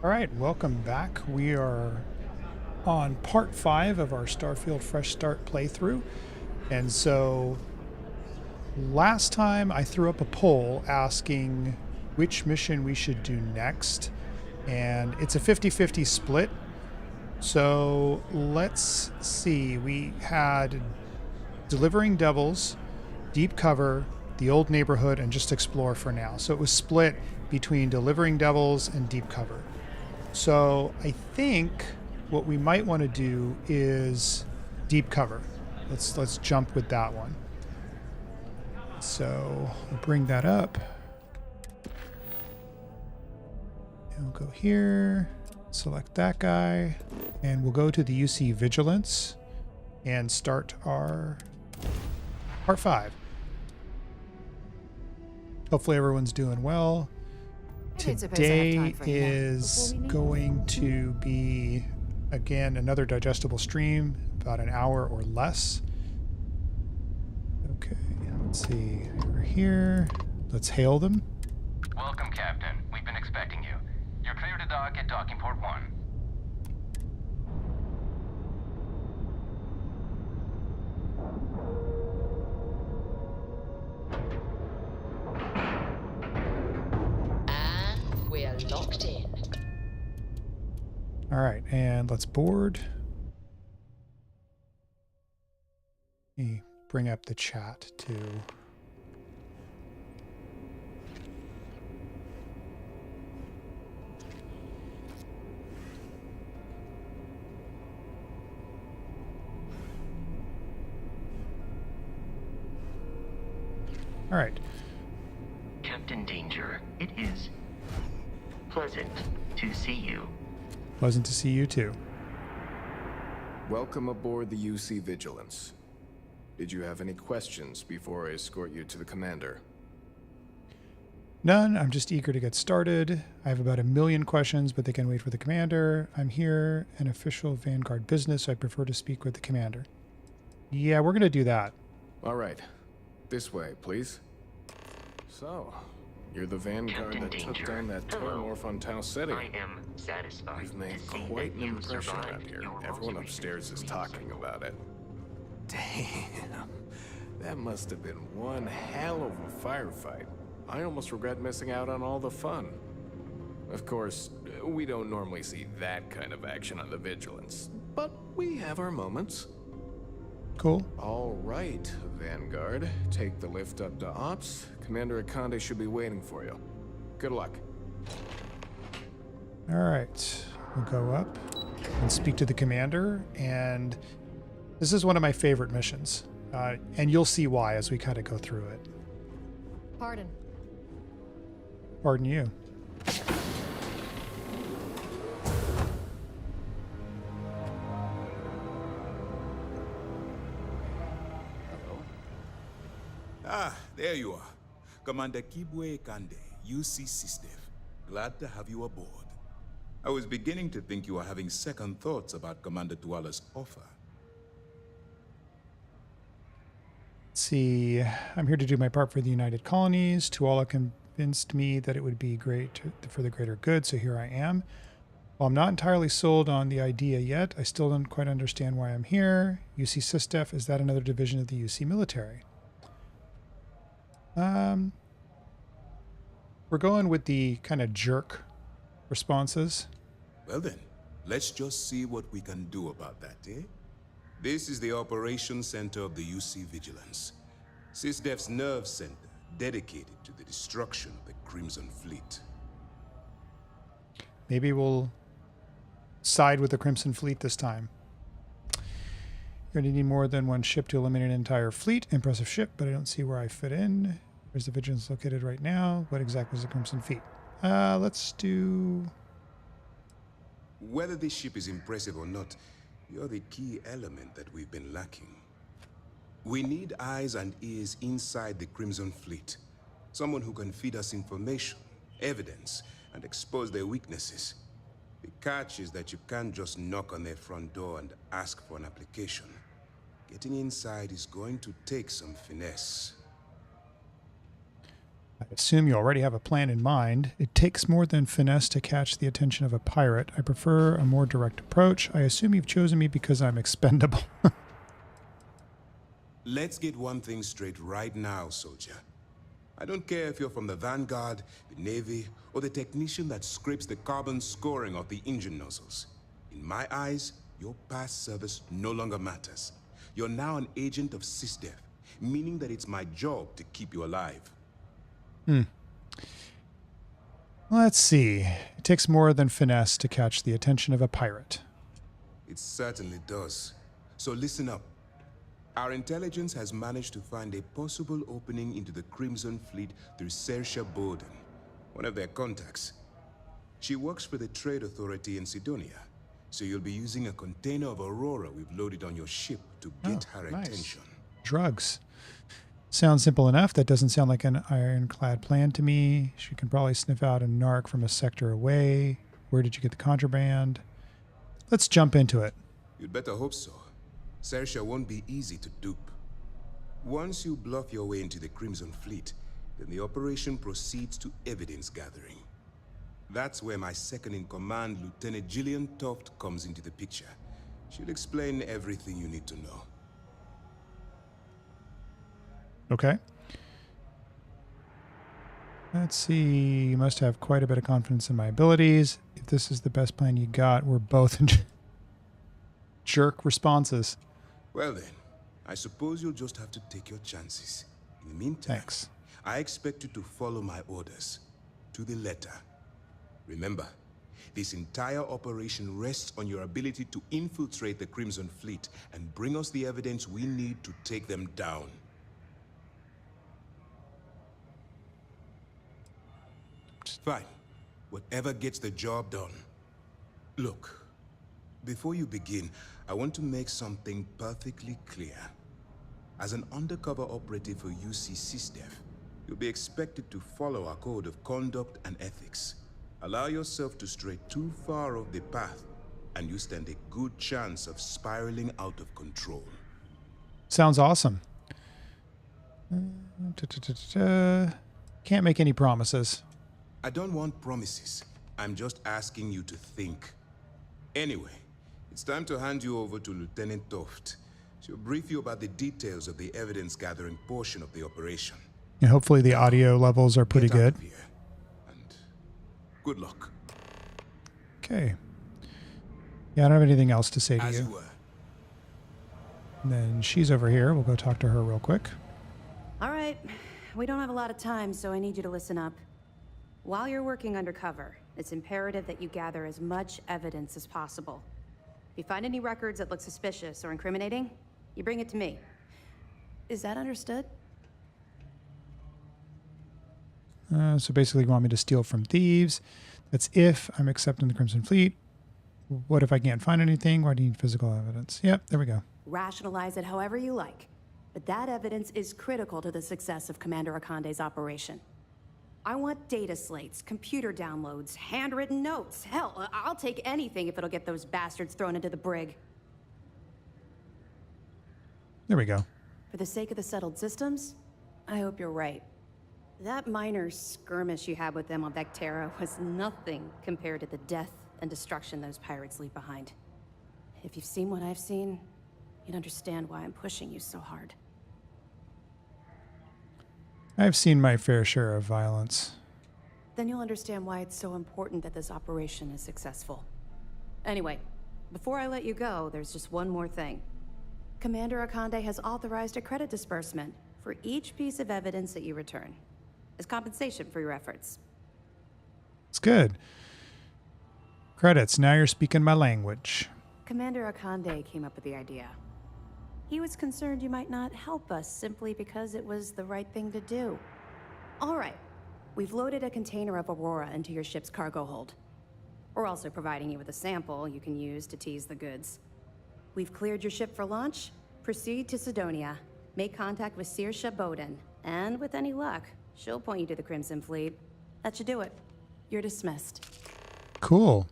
All right, welcome back. We are on part 5 of our Starfield Fresh Start playthrough. And so last time I threw up a poll asking which mission we should do next. And it's a 50-50 split. So let's see. We had Delivering Devils, Deep Cover, The Old Neighborhood, and Just Explore for now. So it was split between Delivering Devils and Deep Cover. So I think what we might want to do is Deep Cover. Let's jump with that one. So we'll bring that up. And we'll go here, select that guy, and we'll go to the UC Vigilance and start our part 5. Hopefully everyone's doing well. Today is going to be, again, another digestible stream, about an hour or less. Okay, let's see. We're here. Let's hail them. Welcome, Captain. We've been expecting you. You're clear to dock at docking port 1. We're locked in. All right, and let's board. Let me bring up the chat too. All right. Captain Danger, it is pleasant to see you. Pleasant to see you too. Welcome aboard the UC Vigilance. Did you have any questions before I escort you to the commander? None. I'm just eager to get started. I have about 1 million questions, but they can wait for the commander. I'm here, an official Vanguard business, so I prefer to speak with the commander. Yeah, we're going to do that. All right. This way, please. So, you're the Vanguard Captain that Danger. took down that Hello. Terramorph on Tau City. I am satisfied You've made to see quite that an you impression survived out here. your Everyone most upstairs is recent talking about it. Damn. That must have been one hell of a firefight. I almost regret missing out on all the fun. Of course, we don't normally see that kind of action on the Vigilance, but we have our moments. Cool. All right, Vanguard. Take the lift up to Ops. Commander Akande should be waiting for you. Good luck. All right. We'll go up and speak to the commander. And this is one of my favorite missions. And you'll see why as we kind of go through it. Pardon. Pardon you. Ah, there you are. Commander Kibwe Kande, UC SysDev. Glad to have you aboard. I was beginning to think you were having second thoughts about Commander Tuala's offer. Let's see. I'm here to do my part for the United Colonies. Tuala convinced me that it would be great for the greater good, so here I am. While I'm not entirely sold on the idea yet, I still don't quite understand why I'm here. UC SysDef, is that another division of the UC military? We're going with the kind of jerk responses. Well then, let's just see what we can do about that, eh? This is the Operations Center of the UC Vigilance. SysDef's nerve center, dedicated to the destruction of the Crimson Fleet. Maybe we'll side with the Crimson Fleet this time. You're going to need more than one ship to eliminate an entire fleet. Impressive ship, but I don't see where I fit in. Where's the Vigilance located right now? What exactly is the Crimson Fleet? Let's do... Whether this ship is impressive or not, you're the key element that we've been lacking. We need eyes and ears inside the Crimson Fleet. Someone who can feed us information, evidence, and expose their weaknesses. The catch is that you can't just knock on their front door and ask for an application. Getting inside is going to take some finesse. I assume you already have a plan in mind. It takes more than finesse to catch the attention of a pirate. I prefer a more direct approach. I assume you've chosen me because I'm expendable. Let's get one thing straight right now, soldier. I don't care if you're from the Vanguard, the Navy, or the technician that scrapes the carbon scoring off the engine nozzles. In my eyes, your past service no longer matters. You're now an agent of SysDev, meaning that it's my job to keep you alive. Let's see. It takes more than finesse to catch the attention of a pirate. It certainly does. So listen up. Our intelligence has managed to find a possible opening into the Crimson Fleet through Saoirse Bowden, one of their contacts. She works for the Trade Authority in Sidonia, so you'll be using a container of Aurora we've loaded on your ship to get her nice. attention. Drugs. Sounds simple enough. That doesn't sound like an ironclad plan to me. She can probably sniff out a narc from a sector away. Where did you get the contraband? Let's jump into it. You'd better hope so. Saoirse won't be easy to dupe. Once you bluff your way into the Crimson Fleet, then the operation proceeds to evidence gathering. That's where my second-in-command, Lieutenant Gillian Toft, comes into the picture. She'll explain everything you need to know. Okay. Let's see. You must have quite a bit of confidence in my abilities. If this is the best plan you got, we're both in jerk responses. Well then, I suppose you'll just have to take your chances. In the meantime, Thanks. I expect you to follow my orders, to the letter. Remember, this entire operation rests on your ability to infiltrate the Crimson Fleet and bring us the evidence we need to take them down. Fine. Whatever gets the job done. Look, before you begin, I want to make something perfectly clear. As an undercover operative for UC SysDev, you'll be expected to follow our code of conduct and ethics. Allow yourself to stray too far off the path, and you stand a good chance of spiraling out of control. Sounds awesome. Can't make any promises. I don't want promises. I'm just asking you to think. Anyway, it's time to hand you over to Lieutenant Toft. She'll brief you about the details of the evidence-gathering portion of the operation. And hopefully the audio levels are pretty Get out good. of here, and good luck. Okay. Yeah, I don't have anything else to say to As you. you were. And then she's over here. We'll go talk to her real quick. All right. We don't have a lot of time, so I need you to listen up. While you're working undercover, it's imperative that you gather as much evidence as possible. If you find any records that look suspicious or incriminating, you bring it to me. Is that understood? So basically you want me to steal from thieves. That's if I'm accepting the Crimson Fleet. What if I can't find anything? Why do you need physical evidence? Yep, there we go. Rationalize it however you like. But that evidence is critical to the success of Commander Akande's operation. I want data slates, computer downloads, handwritten notes. Hell, I'll take anything if it'll get those bastards thrown into the brig. There we go. For the sake of the settled systems, I hope you're right. That minor skirmish you had with them on Vectera was nothing compared to the death and destruction those pirates leave behind. If you've seen what I've seen, you'd understand why I'm pushing you so hard. I've seen my fair share of violence. Then you'll understand why it's so important that this operation is successful. Anyway, before I let you go, there's just one more thing. Commander Akande has authorized a credit disbursement for each piece of evidence that you return, as compensation for your efforts. It's good. Credits. Now you're speaking my language. Commander Akande came up with the idea. He was concerned you might not help us simply because it was the right thing to do. All right, we've loaded a container of Aurora into your ship's cargo hold. We're also providing you with a sample you can use to tease the goods. We've cleared your ship for launch. Proceed to Sidonia. Make contact with Saoirse Bowden. And with any luck, she'll point you to the Crimson Fleet. That should do it. You're dismissed. Cool.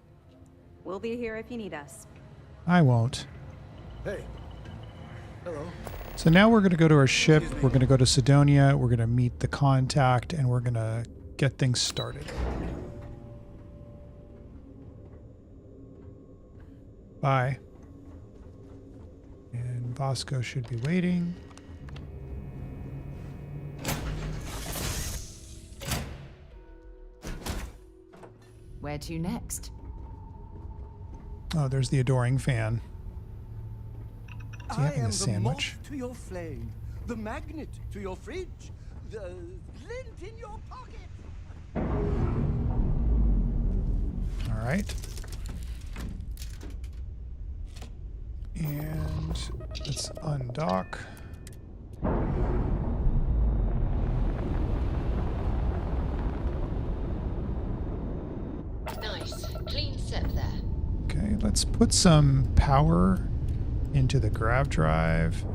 We'll be here if you need us. I won't. Hey. Hello. So now we're going to go to our ship. We're going to go to Sidonia. We're going to meet the contact, and we're going to get things started. Bye. And Bosco should be waiting. Where to next? Oh, there's the adoring fan. Is he having a the sandwich? moth to your flame, the magnet to your fridge, the lint in your pocket. All right. And let's undock. Nice. Clean set there. Okay, let's put some power into the grav drive.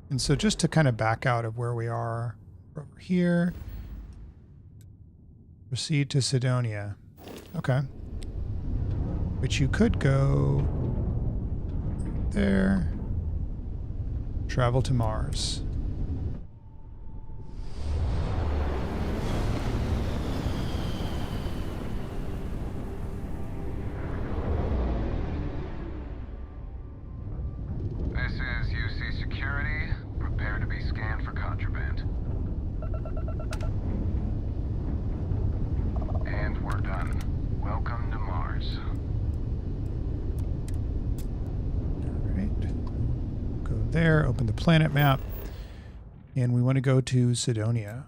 And so just to kind of back out of where we are over here, proceed to Sidonia. Okay. But you could go right there, travel to Mars. This is UC Security. Prepare to be scanned for contraband. And we're done. Welcome to Mars. All right. Go there, open the planet map, and we want to go to Sidonia.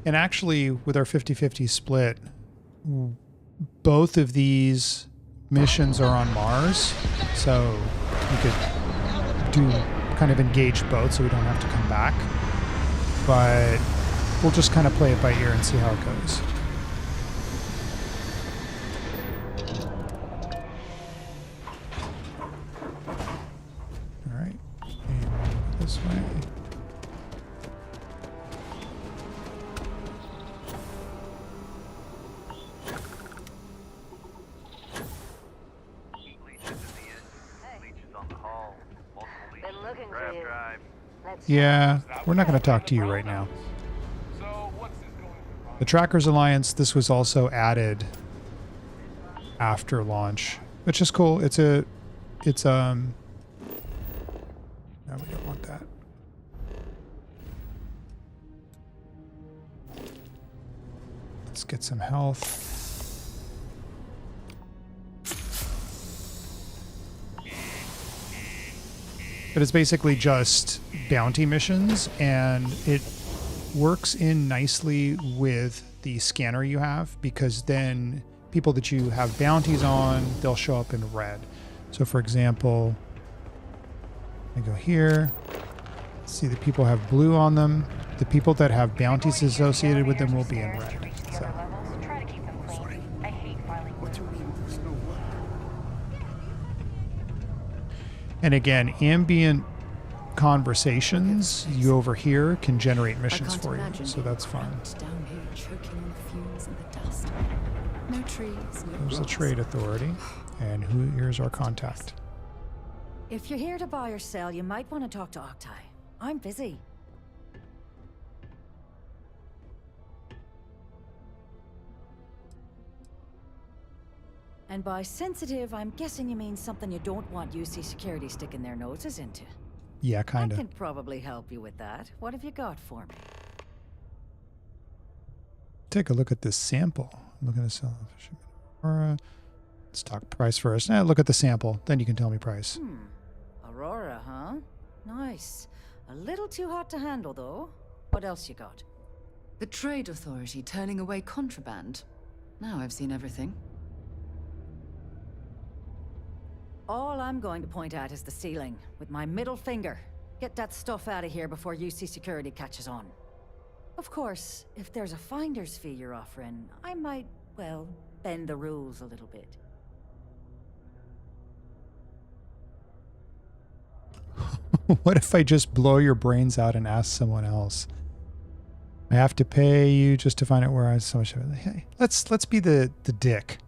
And actually, with our 50-50 split, both of these missions are on Mars, so we could do kind of engage both so we don't have to come back. But we'll just kind of play it by ear and see how it goes. All right, and this way. Yeah, we're not going to talk to you right now. The Trackers Alliance, this was also added after launch, which is cool. No, we don't want that. Let's get some health. But it's basically just bounty missions, and it works in nicely with the scanner you have, because then people that you have bounties on, they'll show up in red. So for example, I go here, see the people have blue on them. The people that have bounties associated with them will be in red. So. And again, ambient conversations you overhear can generate missions for you, so that's fun. Down here, choking on the fumes and the dust. No trees, no There's the grass. trade authority, and here's our contact. If you're here to buy or sell, you might want to talk to Octai. I'm busy. And by sensitive, I'm guessing you mean something you don't want UC Security sticking their noses into. Yeah, I kind of. can probably help you with that. What have you got for me? Take a look at this sample. I'm looking to sell Aurora. Stock price first. Look at the sample, then you can tell me price. Aurora, huh? Nice. A little too hot to handle, though. What else you got? The Trade Authority turning away contraband. Now I've seen everything. All I'm going to point at is the ceiling, with my middle finger. Get that stuff out of here before UC Security catches on. Of course, if there's a finder's fee you're offering, I might, well, bend the rules a little bit. What if I just blow your brains out and ask someone else? I have to pay you just to find out where I so much of it. Hey, let's be the dick.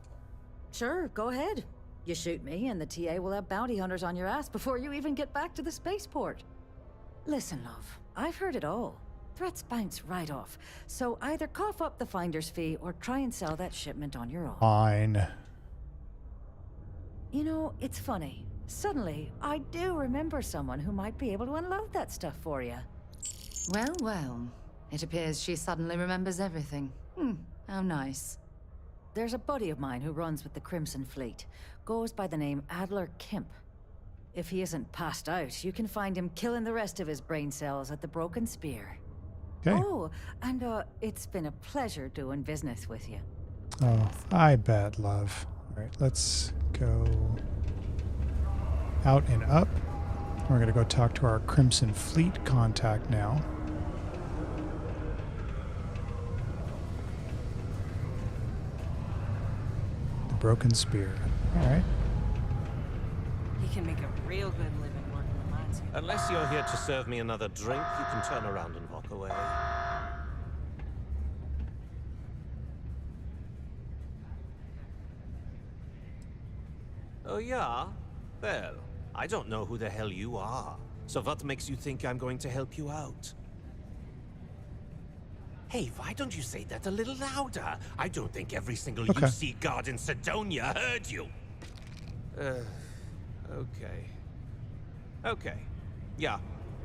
Sure, go ahead. You shoot me, and the TA will have bounty hunters on your ass before you even get back to the spaceport. Listen, love, I've heard it all. Threats bounce right off. So either cough up the finder's fee or try and sell that shipment on your own. Fine. You know, it's funny. Suddenly, I do remember someone who might be able to unload that stuff for you. Well, well. It appears she suddenly remembers everything. How nice. There's a buddy of mine who runs with the Crimson Fleet. Goes by the name Adler Kemp. If he isn't passed out, you can find him killing the rest of his brain cells at the Broken Spear. Okay. Oh, and it's been a pleasure doing business with you. Oh, I bet, love. All right, let's go out and up. We're going to go talk to our Crimson Fleet contact now. The Broken Spear. All right. He can make a real good living working the mines. Unless you're here to serve me another drink, you can turn around and walk away. Oh, yeah? Well, I don't know who the hell you are. So what makes you think I'm going to help you out? Hey, why don't you say that a little louder? I don't think every single UC guard in Sidonia heard you. Okay. Okay. Yeah,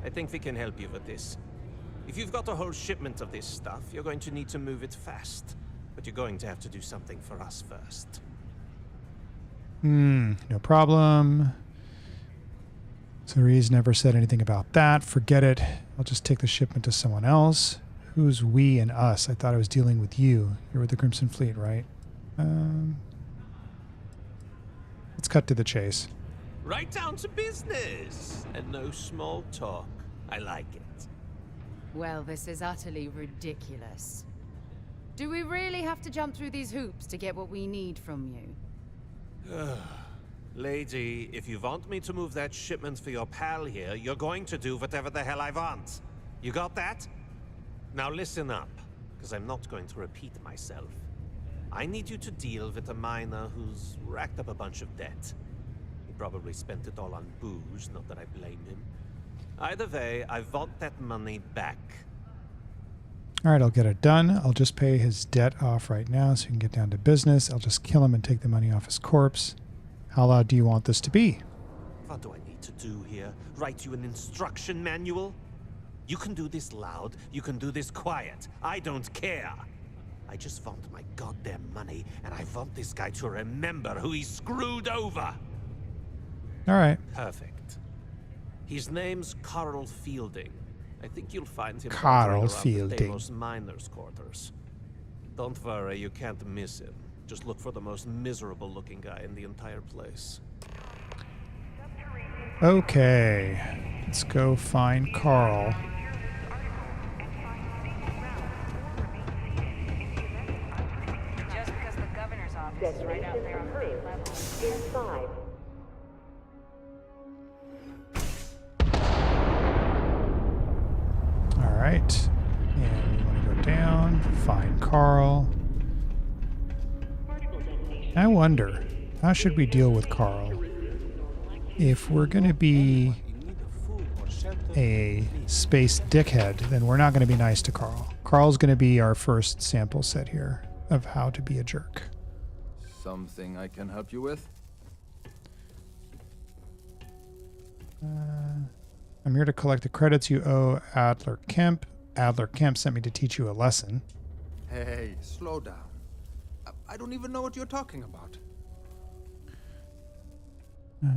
I think we can help you with this. If you've got a whole shipment of this stuff, you're going to need to move it fast. But you're going to have to do something for us first. No problem. Cerise never said anything about that. Forget it. I'll just take the shipment to someone else. Who's we and us? I thought I was dealing with you. You're with the Crimson Fleet, right? Let's cut to the chase. Right down to business. And no small talk. I like it. Well, this is utterly ridiculous. Do we really have to jump through these hoops to get what we need from you? Lady, if you want me to move that shipment for your pal here, you're going to do whatever the hell I want. You got that? Now listen up, because I'm not going to repeat myself. I need you to deal with a miner who's racked up a bunch of debt. He probably spent it all on booze, not that I blame him. Either way, I want that money back. All right, I'll get it done. I'll just pay his debt off right now so he can get down to business. I'll just kill him and take the money off his corpse. How loud do you want this to be? What do I need to do here? Write you an instruction manual? You can do this loud, you can do this quiet. I don't care. I just want my goddamn money, and I want this guy to remember who he screwed over. All right. Perfect. His name's Carl Fielding. I think you'll find him Carl around Fielding. the Delos miners' quarters. Don't worry, you can't miss him. Just look for the most miserable-looking guy in the entire place. Okay. Let's go find Carl. Just because the governor's office is right out there on grade level. Inside. All right. And we want to go down, find Carl. I wonder, how should we deal with Carl? If we're going to be a space dickhead, then we're not going to be nice to Carl. Carl's going to be our first sample set here of how to be a jerk. Something I can help you with? I'm here to collect the credits you owe Adler Kemp. Adler Kemp sent me to teach you a lesson. Hey, slow down. I don't even know what you're talking about. I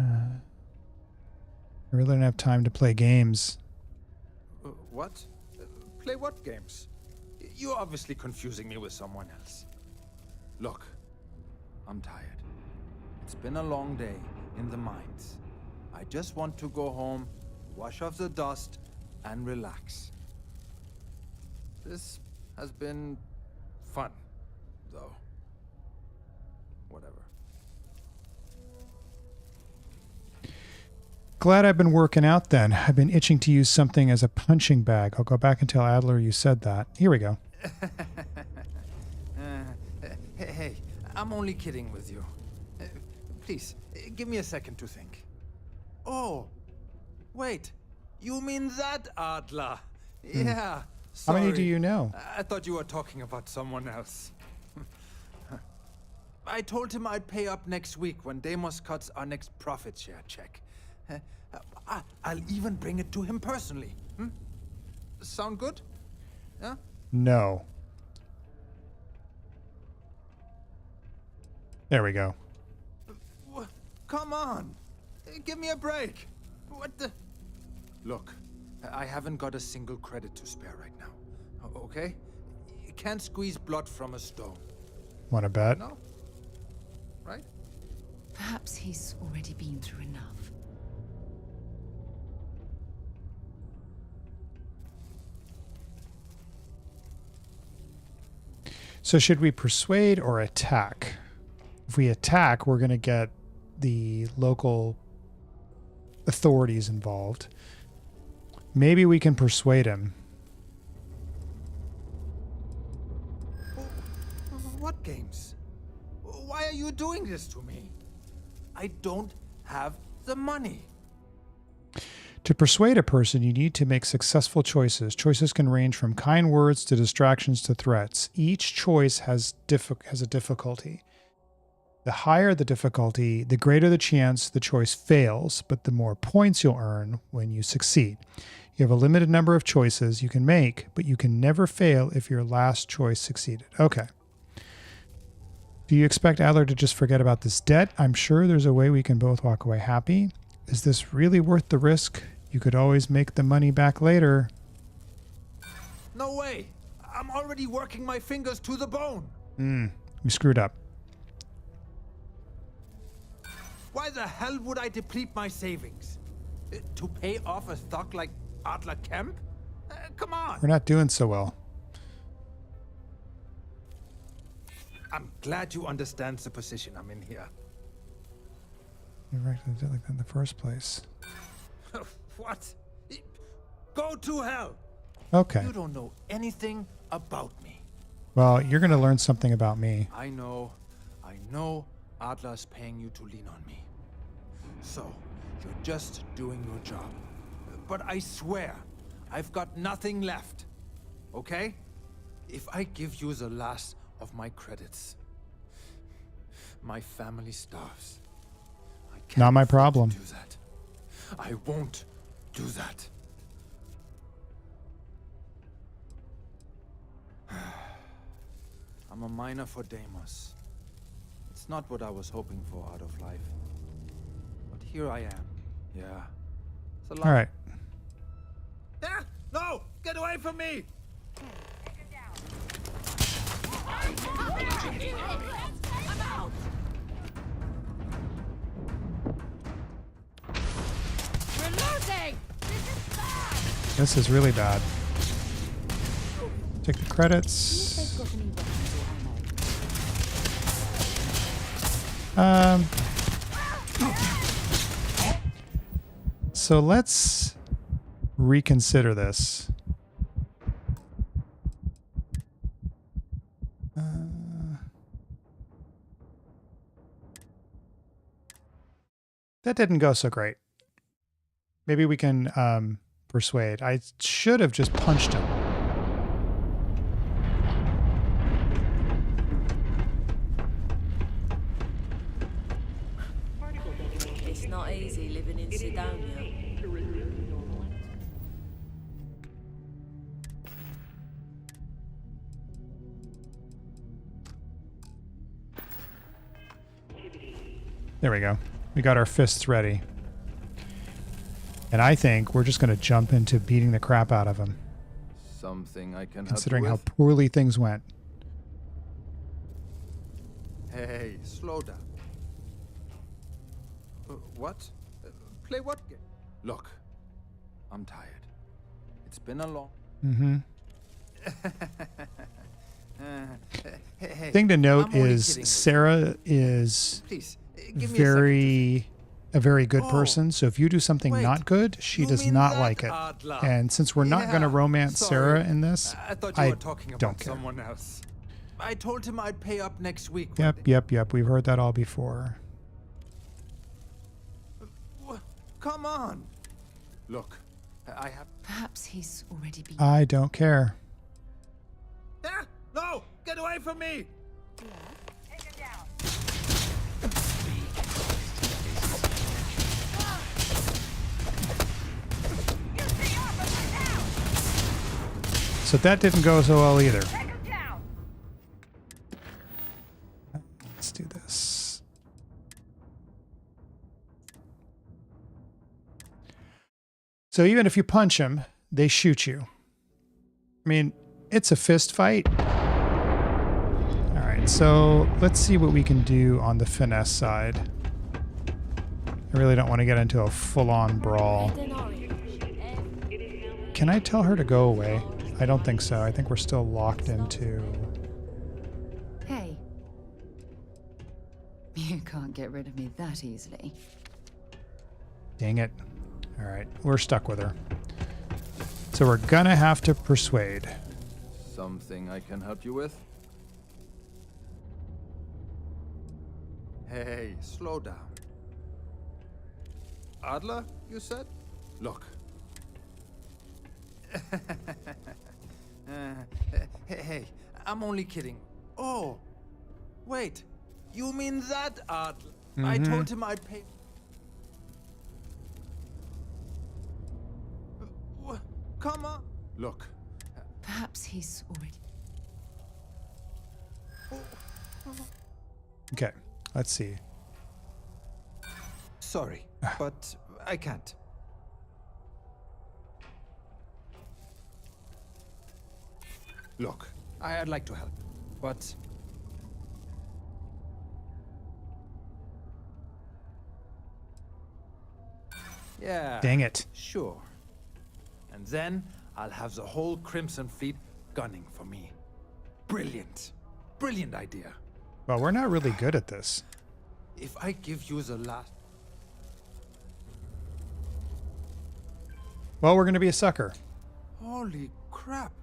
really don't have time to play games. What? Play what games? You're obviously confusing me with someone else. Look, I'm tired. It's been a long day in the mines. I just want to go home, wash off the dust, and relax. This has been fun, though. Whatever. Glad I've been working out then. I've been itching to use something as a punching bag. I'll go back and tell Adler you said that. Here we go. Hey, I'm only kidding with you. Please, give me a second to think. Oh, wait. You mean that Adler? Yeah. How many Sorry. do you know? I thought you were talking about someone else. I told him I'd pay up next week when Deimos cuts our next profit share check. I'll even bring it to him personally. Sound good? Yeah? No. There we go. Come on. Give me a break. What the... Look, I haven't got a single credit to spare right now. Okay? You can't squeeze blood from a stone. Want to bet? No? Right? Perhaps he's already been through enough. So should we persuade or attack? If we attack, we're going to get the local authorities involved. Maybe we can persuade him. What games? Why are you doing this to me? I don't have the money. To persuade a person, you need to make successful choices. Choices can range from kind words to distractions to threats. Each choice has a difficulty. The higher the difficulty, the greater the chance the choice fails, but the more points you'll earn when you succeed. You have a limited number of choices you can make, but you can never fail if your last choice succeeded. Okay. Do you expect Adler to just forget about this debt? I'm sure there's a way we can both walk away happy. Is this really worth the risk? You could always make the money back later. No way. I'm already working my fingers to the bone. We screwed up. Why the hell would I deplete my savings? To pay off a stock like Adler Kemp? Come on. We're not doing so well. I'm glad you understand the position I'm in here. You actually did like that in the first place. What? Go to hell. Okay. You don't know anything about me. Well, you're going to learn something about me. I know Adler's paying you to lean on me. So, you're just doing your job. But I swear, I've got nothing left. Okay? If I give you the last of my credits, my family starves. I can't Not my afford problem. to do that. I won't do that. I'm a miner for Deimos. It's not what I was hoping for out of life. But here I am. Yeah. It's a lot. All right. Ah, no! Get away from me! Reloading! This is really bad. Take the credits. So let's reconsider this. That didn't go so great. Maybe we can persuade. I should have just punched him. It's not easy living in Sidonia. There we go. We got our fists ready. And I think we're just going to jump into beating the crap out of him. Something I can Considering how help you poorly things went. with? Hey, slow down. What? Play what game? Look, I'm tired. It's been a long... Mm-hmm. Hey, Thing to note I'm only is kidding with you. Sarah is Please, give me a second to very a very good person. So if you do something not good, she does not like it. Adler? And since we're not going to romance Sarah in this, I thought you were talking don't about care. someone else. I told him I'd pay up next week. Yep. We've heard that all before. Come on. Look, I have... Perhaps he's already been... I don't care. Ah, no! Get away from me! So that didn't go so well either. Let's do this. So even if you punch them, they shoot you. I mean, it's a fist fight. All right, so let's see what we can do on the finesse side. I really don't want to get into a full-on brawl. Can I tell her to go away? I don't think so. I think we're still locked into... Hey. You can't get rid of me that easily. Dang it. All right, we're stuck with her. So we're gonna have to persuade. Something I can help you with? Hey, slow down. Adler, you said? Look. Hey, I'm only kidding. Oh, wait. You mean that, Adler? I told him I'd pay... Come on. Look. Perhaps he's already... Okay, let's see. Sorry, but I can't. Look, I'd like to help, but... Yeah. Dang it. Sure. And then I'll have the whole Crimson Fleet gunning for me. Brilliant. Brilliant idea. Well, we're not really good at this. If I give you the last... Well, we're gonna be a sucker. Holy crap.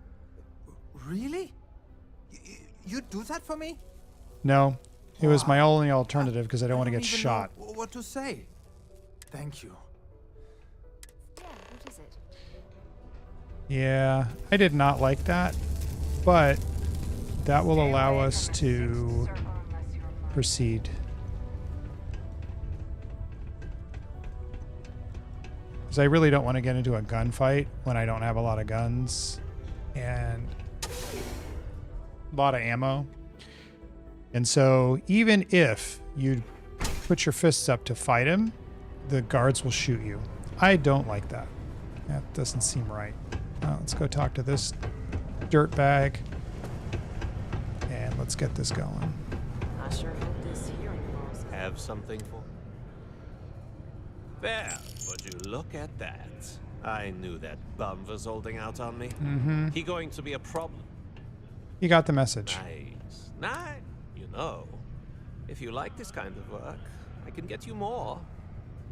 Really? You'd do that for me? No, it was my only alternative because I don't want to get even shot. know what to say? Thank you. Yeah, what is it? Yeah, I did not like that, but that will allow us to proceed. Because I really don't want to get into a gunfight when I don't have a lot of guns and a lot of ammo. And so even if you put your fists up to fight him, the guards will shoot you. I don't like that. That doesn't seem right. Let's go talk to this dirtbag. And let's get this going. I sure hope this hearing loss Have something for... Well, would you look at that? I knew that bum was holding out on me. Mm-hmm. He going to be a problem. You got the message. Nice. Nice. You know, if you like this kind of work, I can get you more.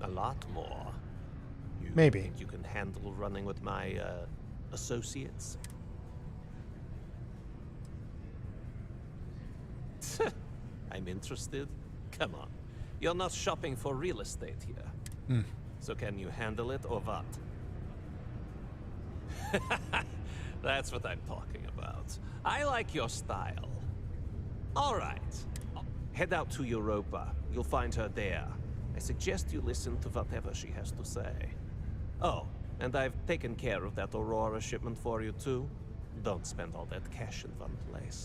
A lot more. You Maybe. think you can handle running with my, associates? I'm interested. Come on. You're not shopping for real estate here. So can you handle it or what? That's what I'm talking about. I like your style. All right. Head out to Europa. You'll find her there. I suggest you listen to whatever she has to say. Oh, and I've taken care of that Aurora shipment for you too. Don't spend all that cash in one place.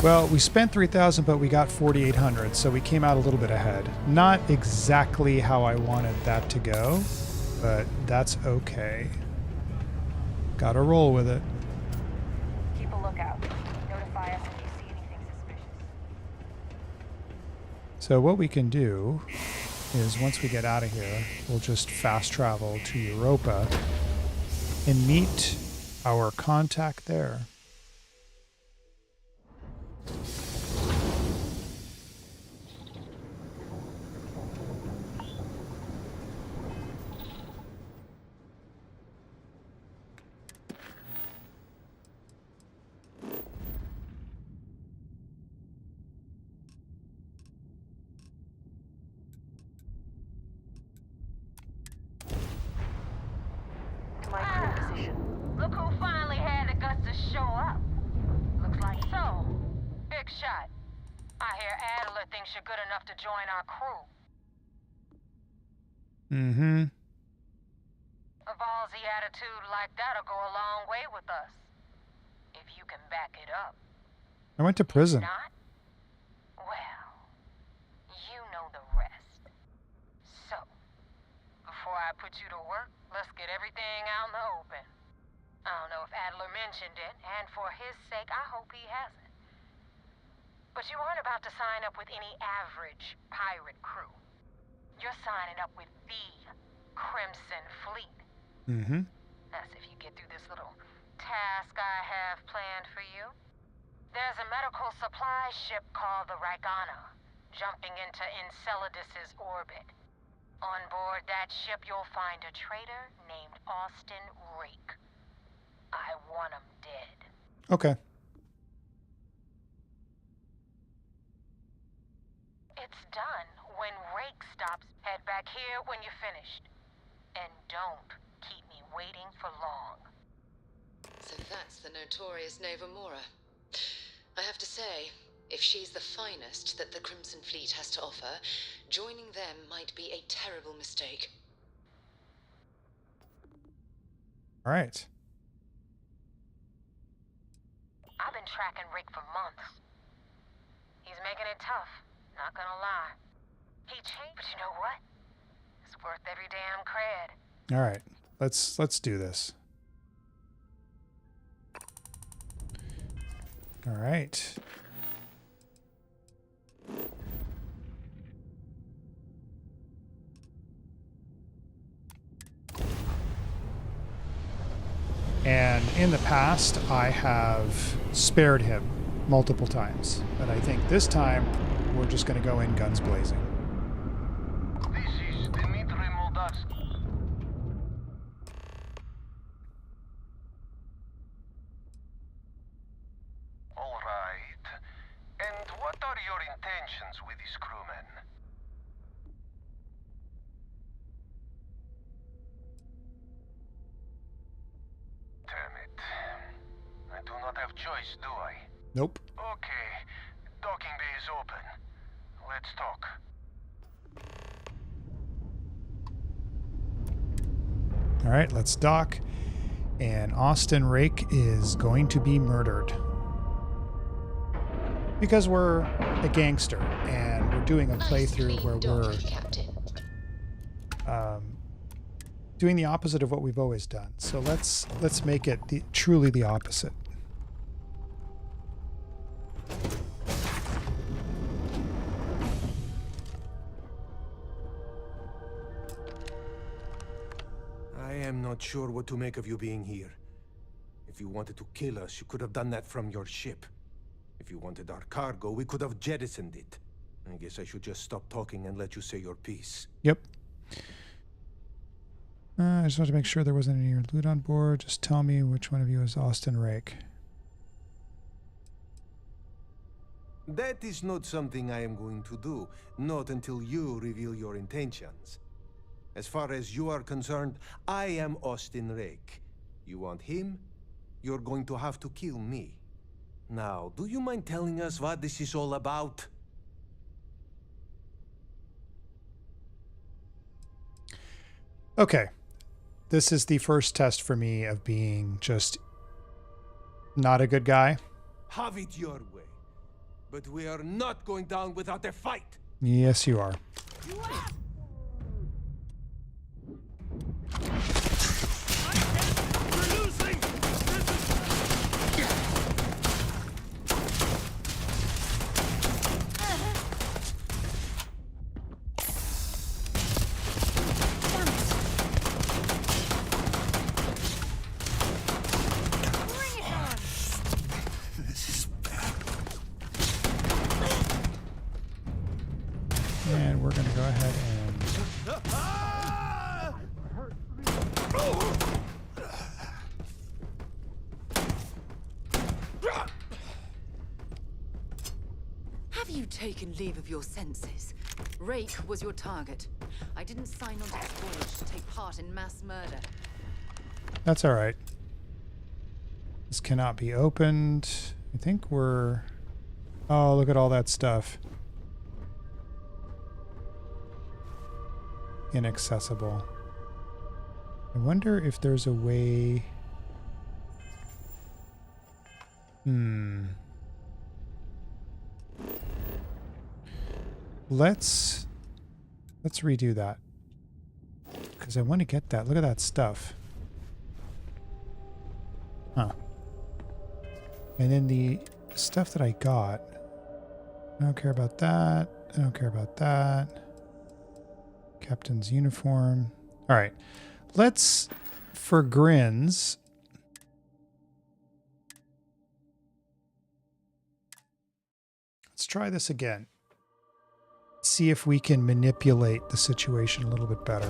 Well, we spent 3,000, but we got 4,800, so we came out a little bit ahead. Not exactly how I wanted that to go, but that's okay. Gotta roll with it. Keep a lookout. Notify us if you see anything suspicious. So what we can do is once we get out of here, we'll just fast travel to Europa and meet our contact there. shot. I hear Adler thinks you're good enough to join our crew. Mm-hmm. A ballsy attitude like that'll go a long way with us. If you can back it up. I went to prison. Not? Well, you know the rest. So, before I put you to work, let's get everything out in the open. I don't know if Adler mentioned it, and for his sake, I hope he hasn't. But you aren't about to sign up with any average pirate crew. You're signing up with the Crimson Fleet. Mm-hmm. That's if you get through this little task I have planned for you. There's a medical supply ship called the Ragana, jumping into Enceladus's orbit. On board that ship, you'll find a traitor named Austin Rake. I want him dead. Okay. It's done when Rake stops. Head back here when you're finished. And don't keep me waiting for long. So that's the notorious Nova Mora. I have to say, if she's the finest that the Crimson Fleet has to offer, joining them might be a terrible mistake. All right. I've been tracking Rick for months. He's making it tough, not gonna lie. He changed, but you know what? It's worth every damn cred. All right. Let's do this. All right. And in the past, I have spared him multiple times. But I think this time, we're just going to go in guns blazing. All right. And what are your intentions with these crewmen? Damn it. I do not have choice, do I? Nope. Okay. Docking bay is open. Let's talk. All right, let's dock. And Austin Rake is going to be murdered. Because we're a gangster and we're doing a playthrough where we're doing the opposite of what we've always done. So let's make it truly the opposite. I am not sure what to make of you being here. If you wanted to kill us, you could have done that from your ship. If you wanted our cargo, we could have jettisoned it. I guess I should just stop talking and let you say your piece. Yep. I just want to make sure there wasn't any loot on board. Just tell me which one of you is Austin Rake. That is not something I am going to do. Not until you reveal your intentions. As far as you are concerned, I am Austin Rake. You want him? You're going to have to kill me. Now, do you mind telling us what this is all about? Okay. This is the first test for me of being just not a good guy. Have it your way. But we are not going down without a fight. Yes, you are. And we're going to go ahead and... Have you taken leave of your senses? Rake was your target. I didn't sign on to this voyage to take part in mass murder. That's all right. This cannot be opened. I think we're... Oh, look at all that stuff. Inaccessible. I wonder if there's a way... Let's redo that. Because I want to get that. Look at that stuff. Huh. And then the stuff that I got. I don't care about that. I don't care about that. Captain's uniform. All right. Let's, for grins, let's try this again. See if we can manipulate the situation a little bit better.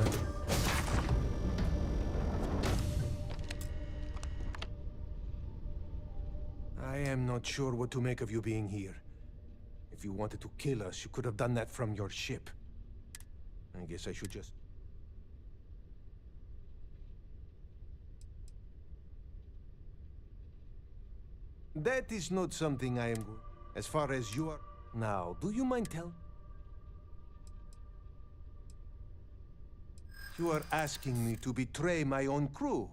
I am not sure what to make of you being here. If you wanted to kill us, you could have done that from your ship. I guess I should just... That is not something I am... As far as you are... Now, do you mind telling... You are asking me to betray my own crew.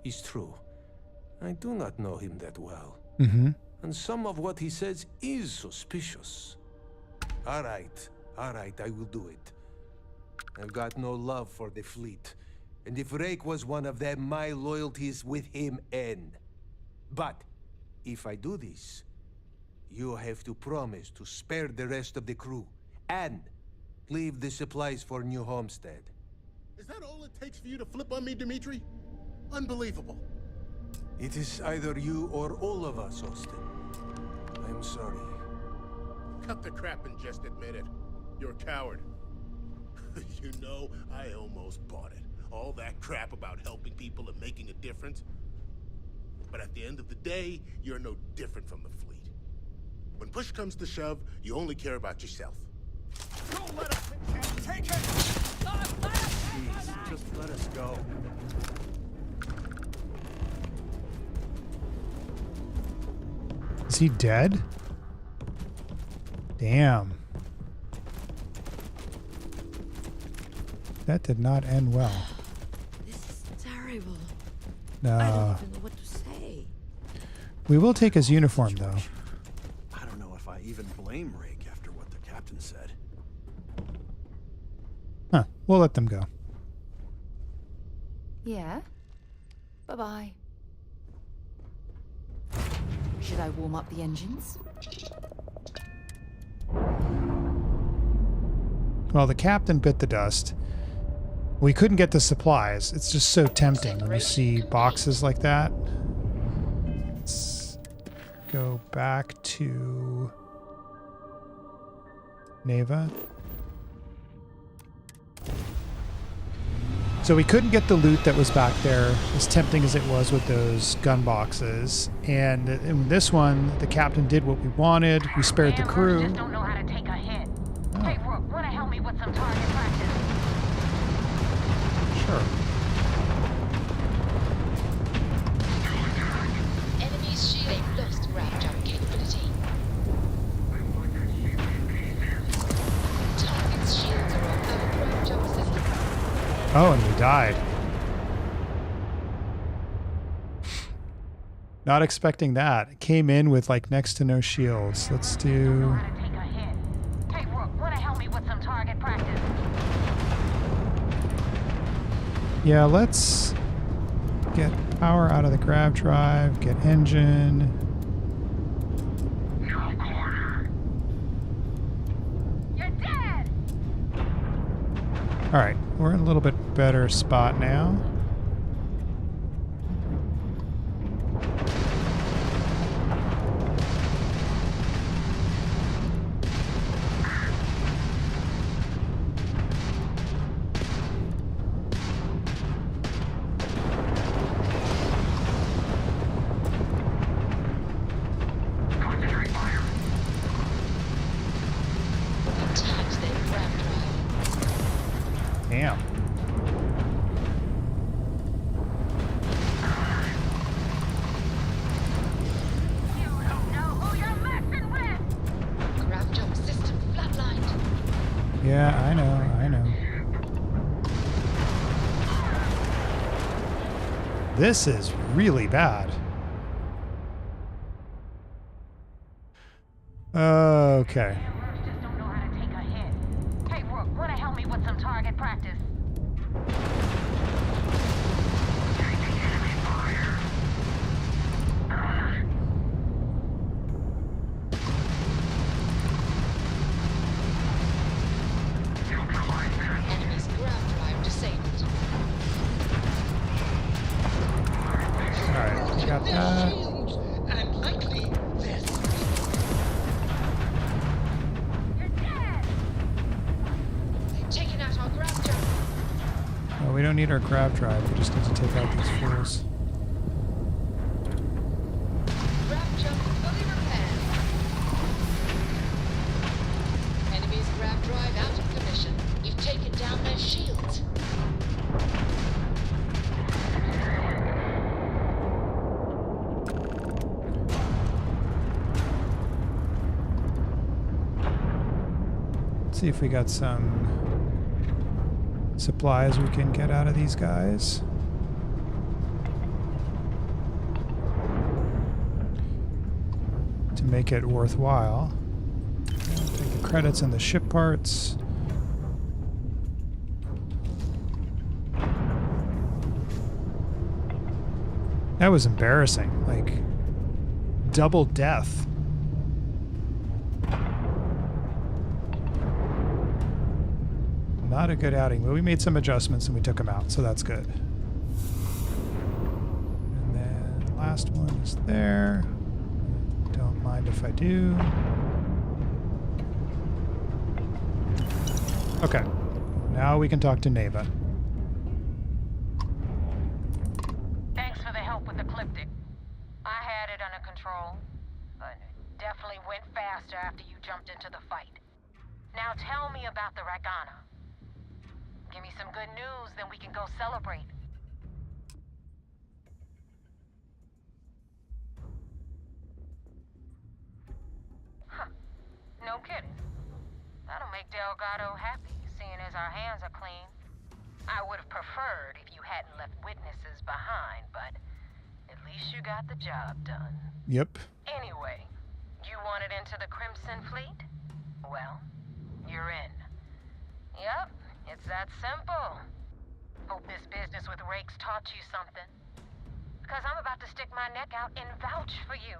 It's true. I do not know him that well. And some of what he says is suspicious. All right, I will do it. I've got no love for the fleet. And if Rake was one of them, my loyalties with him end. But if I do this, you have to promise to spare the rest of the crew and leave the supplies for New Homestead. Is that all it takes for you to flip on me, Dimitri? Unbelievable. It is either you or all of us, Austin. I'm sorry. Cut the crap and just admit it. You're a coward. You know, I almost bought it. All that crap about helping people and making a difference. But at the end of the day, you're no different from the fleet. When push comes to shove, you only care about yourself. Don't let us take it! Please, just let us go. Is he dead? Damn. That did not end well. This is terrible. No. I don't even know what to say. We will take his uniform, though. I don't know if I even blame Rake after what the captain said. Huh. We'll let them go. Yeah? Bye-bye. Should I warm up the engines? Well, the captain bit the dust. We couldn't get the supplies. It's just so tempting when you see boxes like that. Let's go back to Neva. So we couldn't get the loot that was back there, as tempting as it was with those gun boxes. And in this one, the captain did what we wanted. We spared the crew. Just don't know how to take a hit. Hey, Rook, wanna help me with some target practice? Sure. Enemy's shield. They've lost grab jump capability. Target's shields are on our grab jump system. Oh, and we died. Not expecting that. It came in with like next to no shields. Let's do... Hey, Rook, wanna help me with some target practice? Yeah, let's get power out of the grav drive, get engine. You're dead! All right, we're in a little bit better spot now. Damn. Yeah, I know, I know. This is really bad. Okay. Hey, Rook, wanna help me with some target practice? Enemy's grav drive disabled. Alright, we got that. And likely this. They've taken out our grav drive. Well, we don't need our grab drive. We just need to take out these fools. Grav jump fully repaired. Enemy's grav drive out of commission. You've taken down their shields. Let's see if we got some supplies we can get out of these guys. To make it worthwhile. Take the credits and the ship parts. That was embarrassing. Like, double death. Not a good outing, but we made some adjustments and we took them out, so that's good. And then last one is there. Don't mind if I do. Okay, now we can talk to Neva. Thanks for the help with the Ecliptic. I had it under control, but it definitely went faster after you jumped into the fight. Now tell me about the Ragana. Give me some good news, then we can go celebrate. Huh. No kidding. That'll make Delgado happy, seeing as our hands are clean. I would have preferred if you hadn't left witnesses behind, but at least you got the job done. Yep. Anyway, you wanted into the Crimson Fleet? Well, you're in. Yep. It's that simple. Hope this business with Rakes taught you something. Because I'm about to stick my neck out and vouch for you.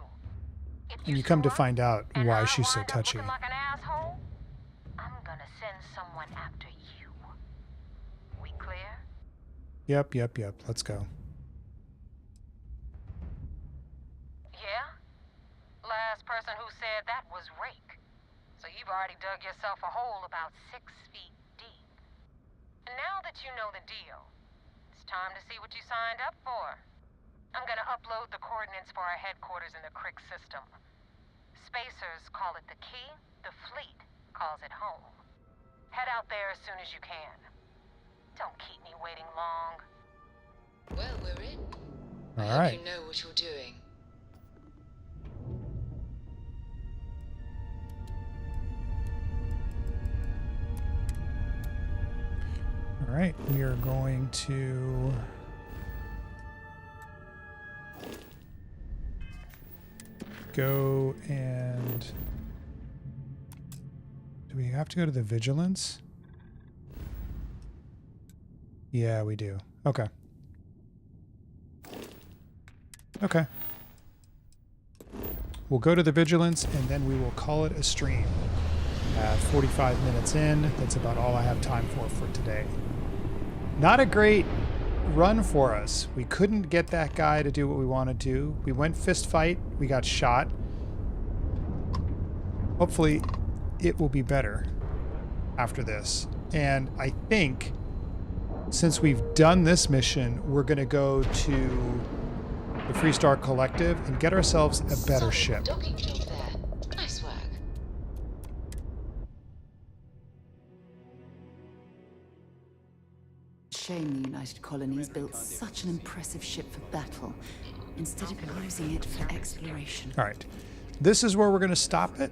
And you come to find out why she's so touchy. Looking like an asshole, I'm gonna send someone after you. We clear? Yep. Let's go. Yeah? Last person who said that was Rake. So you've already dug yourself a hole about 6 feet deep. Now that you know the deal, it's time to see what you signed up for. I'm gonna upload the coordinates for our headquarters in the Crick system. Spacers call it the key, the fleet calls it home. Head out there as soon as you can. Don't keep me waiting long. Well, we're in. All right. You know what you're doing. All right, we are going to go and do we have to go to the Vigilance? Yeah, we do. Okay. Okay. We'll go to the Vigilance and then we will call it a stream. 45 minutes in, that's about all I have time for today. Not a great run for us. We couldn't get that guy to do what we wanted to. We went fist fight. We got shot. Hopefully it will be better after this. And I think since we've done this mission, we're going to go to the Freestar Collective and get ourselves a better ship. Docking job there. Nice work. Shame the United Colonies built such an impressive ship for battle, instead of using it for exploration. All right. This is where we're going to stop it.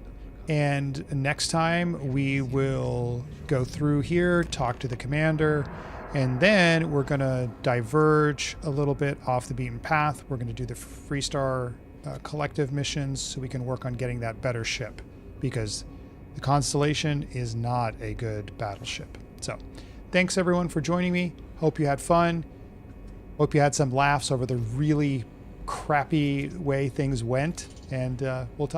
And next time we will go through here, talk to the commander, and then we're going to diverge a little bit off the beaten path. We're going to do the Freestar collective missions so we can work on getting that better ship, because the Constellation is not a good battleship. So thanks everyone for joining me. Hope you had fun. Hope you had some laughs over the really crappy way things went. And we'll talk.